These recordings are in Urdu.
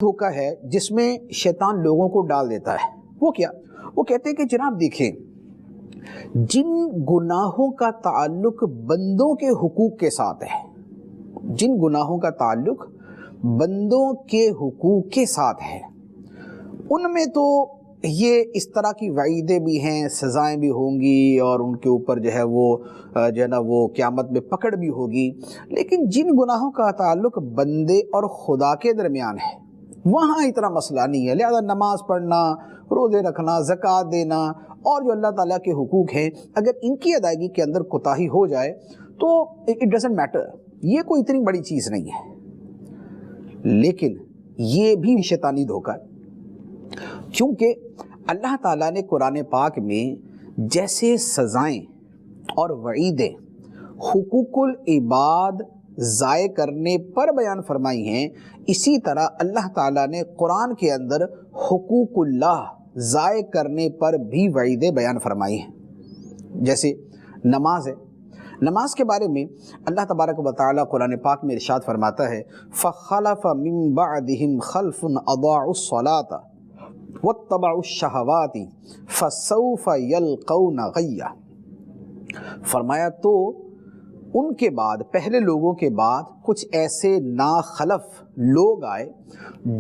دھوکہ ہے جس میں شیطان لوگوں کو ڈال دیتا ہے۔ وہ کیا؟ وہ کہتے ہیں کہ جناب دیکھیں، جن گناہوں کا تعلق بندوں کے حقوق کے ساتھ ہے، جن گناہوں کا تعلق بندوں کے حقوق کے ساتھ ہے، ان میں تو یہ اس طرح کی وعیدیں بھی ہیں، سزائیں بھی ہوں گی، اور ان کے اوپر جو ہے وہ قیامت میں پکڑ بھی ہوگی۔ لیکن جن گناہوں کا تعلق بندے اور خدا کے درمیان ہے، وہاں اتنا مسئلہ نہیں ہے۔ لہذا نماز پڑھنا، روزے رکھنا، زکوٰۃ دینا اور جو اللہ تعالیٰ کے حقوق ہیں، اگر ان کی ادائیگی کے اندر کوتاہی ہو جائے تو اٹ ڈزنٹ میٹر، یہ کوئی اتنی بڑی چیز نہیں ہے۔ لیکن یہ بھی شیطانی دھوکہ ہے، کیونکہ اللہ تعالیٰ نے قرآن پاک میں جیسے سزائیں اور وعیدیں حقوق العباد ضائع کرنے پر بیان فرمائی ہیں، اسی طرح اللہ تعالیٰ نے قرآن کے اندر حقوق اللہ ضائع کرنے پر بھی وعیدیں بیان فرمائی ہیں۔ جیسے نماز ہے، نماز کے بارے میں اللہ تبارک و تعالیٰ قرآن پاک میں ارشاد فرماتا ہے فَخَلَفَ مِن بَعْدِهِمْ خَلْفٌ أَضَاعُوا الصَّلَاةَ وَاتَّبَعُوا الشَّهَوَاتِ فَسَوْفَ يَلْقَوْنَ غَيًّا۔ فرمایا تو ان کے بعد، پہلے لوگوں کے بعد کچھ ایسے ناخلف لوگ آئے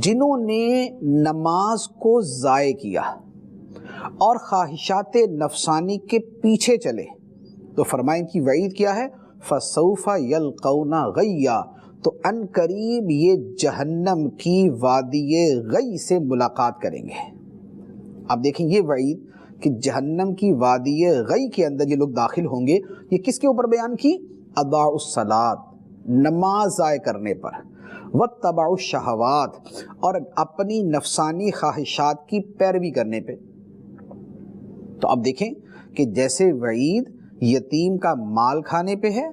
جنہوں نے نماز کو ضائع کیا اور خواہشات نفسانی کے پیچھے چلے، تو فرمائیں کی وعید کیا ہے؟ فَسَوْفَ يَلْقَوْنَ غَيًّا، تو ان قریب یہ جہنم کی وادی غی سے ملاقات کریں گے۔ اب دیکھیں یہ وعید کہ جہنم کی وادی غی کے اندر یہ لوگ داخل ہوں گے، یہ کس کے اوپر بیان کی؟ اضاعوا الصلاۃ، نماز ضائع کرنے پر، واتبعوا الشہوات، اور اپنی نفسانی خواہشات کی پیروی کرنے پہ۔ تو اب دیکھیں کہ جیسے وعید یتیم کا مال کھانے پہ ہے،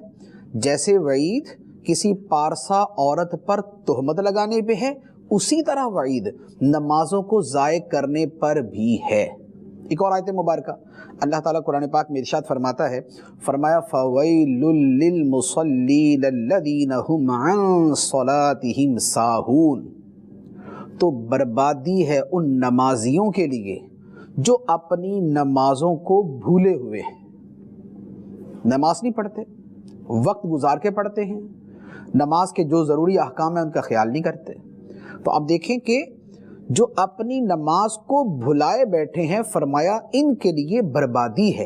جیسے وعید کسی پارسا عورت پر تہمت لگانے پہ ہے، اسی طرح وعید نمازوں کو ضائع کرنے پر بھی ہے۔ ایک اور آیت مبارکہ اللہ تعالیٰ قرآن پاک میں ارشاد فرماتا ہے، فرمایا فَوَيْلٌ لِّلْمُصَلِّينَ الَّذِينَ هُمْ عَن صَلَاتِهِمْ سَاهُونَ، تو بربادی ہے ان نمازیوں کے لیے جو اپنی نمازوں کو بھولے ہوئے ہیں۔ نماز نہیں پڑھتے، وقت گزار کے پڑھتے ہیں، نماز کے جو ضروری احکام ہیں ان کا خیال نہیں کرتے۔ تو اب دیکھیں کہ جو اپنی نماز کو بھلائے بیٹھے ہیں، فرمایا ان کے لیے بربادی ہے۔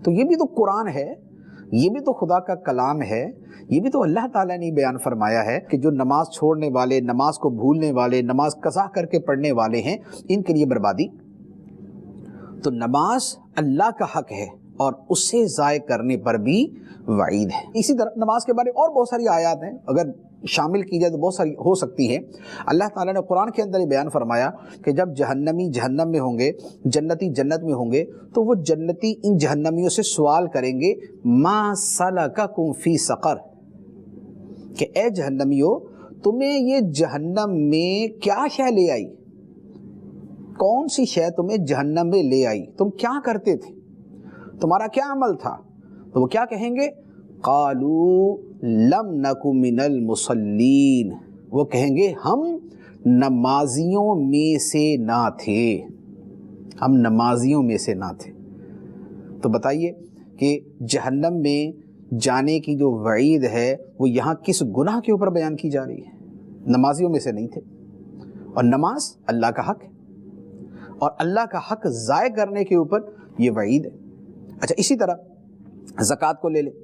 تو یہ بھی تو قرآن ہے، یہ بھی تو خدا کا کلام ہے، یہ بھی تو اللہ تعالیٰ نے بیان فرمایا ہے کہ جو نماز چھوڑنے والے، نماز کو بھولنے والے، نماز قضا کر کے پڑھنے والے ہیں، ان کے لیے بربادی۔ تو نماز اللہ کا حق ہے اور اسے ضائع کرنے پر بھی وعید ہے۔ اسی طرح نماز کے بارے اور بہت ساری آیات ہیں، اگر شامل کی جائے تو بہت ساری ہو سکتی ہیں۔ اللہ تعالیٰ نے قرآن کے اندر یہ بیان فرمایا کہ جب جہنمی جہنم میں ہوں گے، جنتی جنت میں ہوں گے، تو وہ جنتی ان جہنمیوں سے سوال کریں گے ما سلککم فی سقر، کہ اے جہنمیوں تمہیں یہ جہنم میں کیا شے لے آئی، کون سی شے تمہیں جہنم میں لے آئی، تم کیا کرتے تھے، تمہارا کیا عمل تھا؟ تو وہ کیا کہیں گے؟ قالوا لم نک من المصلین، وہ کہیں گے ہم نمازیوں میں سے نہ تھے، ہم نمازیوں میں سے نہ تھے۔ تو بتائیے کہ جہنم میں جانے کی جو وعید ہے وہ یہاں کس گناہ کے اوپر بیان کی جا رہی ہے؟ نمازیوں میں سے نہیں تھے، اور نماز اللہ کا حق ہے، اور اللہ کا حق ضائع کرنے کے اوپر یہ وعید ہے۔ اچھا اسی طرح زکوٰۃ کو لے لیں،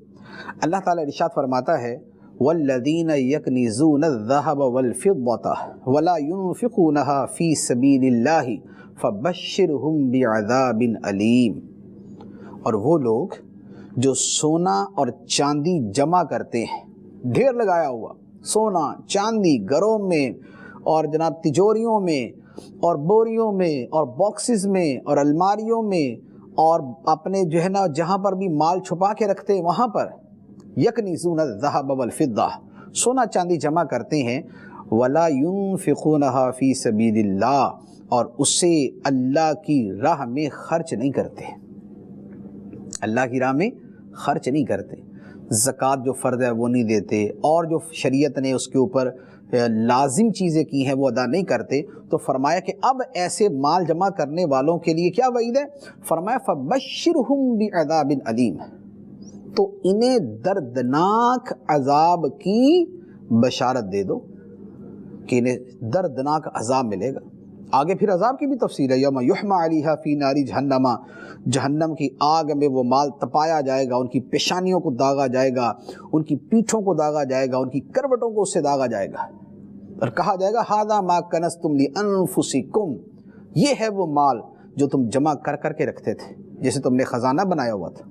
اللہ تعالیٰ ارشاد فرماتا ہے وَالَّذِينَ يَكْنِزُونَ الذَّهَبَ وَالْفِضَّةَ وَلَا يُنْفِقُونَهَا فِي سَبِيلِ اللَّهِ فَبَشِّرْهُمْ بِعَذَابٍ أَلِيمٍ، اور وہ لوگ جو سونا اور چاندی جمع کرتے ہیں، ڈھیر لگایا ہوا سونا چاندی گھروں میں اور جناب تجوریوں میں اور بوریوں میں اور باکسز میں اور الماریوں میں اور اپنے جو ہے نا جہاں پر بھی مال چھپا کے رکھتے ہیں وہاں پر، یکنزون الذہب والفضہ، سونا چاندی جمع کرتے ہیں، ولا ينفقونها فی سبیل اللہ، اور اسے اللہ کی راہ میں خرچ نہیں کرتے، اللہ کی راہ میں خرچ نہیں کرتے، زکوٰۃ جو فرض ہے وہ نہیں دیتے، اور جو شریعت نے اس کے اوپر لازم چیزیں کی ہیں وہ ادا نہیں کرتے، تو فرمایا کہ اب ایسے مال جمع کرنے والوں کے لیے کیا وعید ہے؟ فرمایا فَبَشِّرْهُمْ بِعَذَابٍ أَلِيمٍ، تو انہیں دردناک عذاب کی بشارت دے دو کہ انہیں دردناک عذاب ملے گا۔ آگے پھر عذاب کی بھی تفصیل ہے، یوم یحمى علیہا فی نار جہنم، جہنم کی آگ میں وہ مال تپایا جائے گا، ان کی پیشانیوں کو داغا جائے گا، ان کی پیٹھوں کو داغا جائے گا، ان کی کروٹوں کو اس سے داغا جائے گا، اور کہا جائے گا ھذا ما کنزتم لانفسکم، یہ ہے وہ مال جو تم جمع کر کر کے رکھتے تھے، جیسے تم نے خزانہ بنایا ہوا تھا۔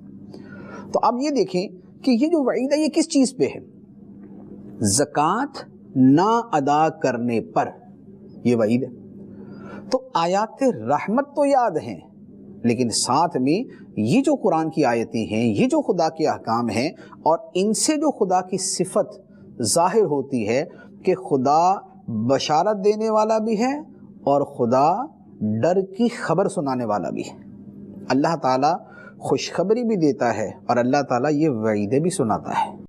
تو اب یہ دیکھیں کہ یہ جو وعید ہے یہ کس چیز پہ ہے؟ زکوٰۃ نہ ادا کرنے پر یہ وعید ہے۔ تو آیات رحمت تو یاد ہیں، لیکن ساتھ میں یہ جو قرآن کی آیتیں ہیں، یہ جو خدا کے احکام ہیں، اور ان سے جو خدا کی صفت ظاہر ہوتی ہے کہ خدا بشارت دینے والا بھی ہے اور خدا ڈر کی خبر سنانے والا بھی ہے۔ اللہ تعالیٰ خوشخبری بھی دیتا ہے اور اللہ تعالیٰ یہ وعیدیں بھی سناتا ہے۔